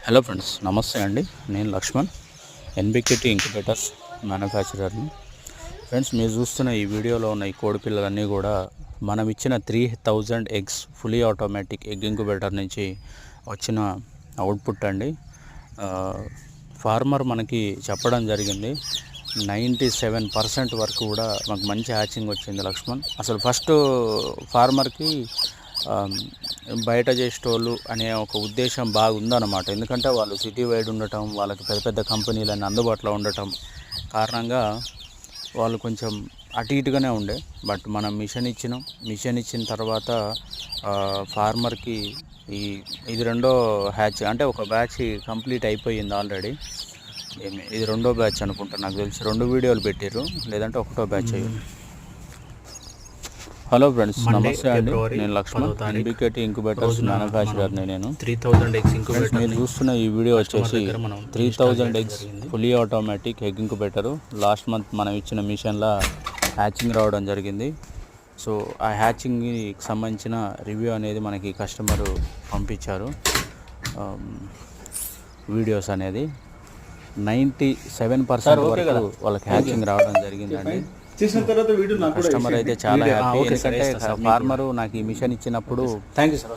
Hello friends, నమస్తే అండి. నేను లక్ష్మణ్, ఎన్బికేటీ ఇంక్యుబేటర్స్ మ్యానుఫ్యాక్చరర్ని. ఫ్రెండ్స్, మీరు చూస్తున్న ఈ వీడియోలో ఉన్న ఈ కోడి పిల్లలన్నీ కూడా మనం ఇచ్చిన 3000 eggs fully automatic egg incubator నుంచి వచ్చిన అవుట్పుట్ అండి. ఫార్మర్ మనకి చెప్పడం జరిగింది 97% వరకు కూడా మాకు మంచి హ్యాచింగ్ వచ్చింది లక్ష్మణ్. అసలు ఫస్ట్ ఫార్మర్కి బయట చేసేటోళ్ళు అనే ఒక ఉద్దేశం బాగుందన్నమాట. ఎందుకంటే వాళ్ళు సిటీ వైడ్ ఉండటం, వాళ్ళకి పెద్ద పెద్ద కంపెనీలన్నీ అందుబాటులో ఉండటం కారణంగా వాళ్ళు కొంచెం అటు ఇటుగానే ఉండే. బట్ మనం మిషన్ ఇచ్చిన తర్వాత ఫార్మర్కి ఇది రెండో హ్యాచ్, అంటే ఒక బ్యాచ్ కంప్లీట్ అయిపోయింది ఆల్రెడీ. ఇది రెండో బ్యాచ్ అనుకుంటా, నాకు తెలిసి 2 వీడియోలు పెట్టారు, లేదంటే ఒకటో బ్యాచ్ అయ్యింది. హలో ఫ్రెండ్స్, నమస్తే అండి. నేను లక్ష్మణ్, ఎన్బికేటీ ఇంక్యుబేటర్స్ మ్యానుఫ్యాక్చరర్ని. నేను 3000 ఎగ్స్ ఇంక్యుబేటర్. మీరు చూస్తున్న ఈ వీడియో వచ్చేసి 3000 eggs fully automatic egg incubator. Last month మనం ఇచ్చిన మిషన్లో హ్యాచింగ్ రావడం జరిగింది. సో ఆ హ్యాచింగ్కి సంబంధించిన రివ్యూ అనేది మనకి కస్టమరు పంపించారు. వీడియోస్ అనేది 97% వరకు వాళ్ళకి హ్యాచింగ్ రావడం జరిగిందండి. కస్టమర్ అయితే చాలా హ్యాపీ. ఎందుకంటే ఫార్మరు నాకు ఈ మిషన్ ఇచ్చినప్పుడు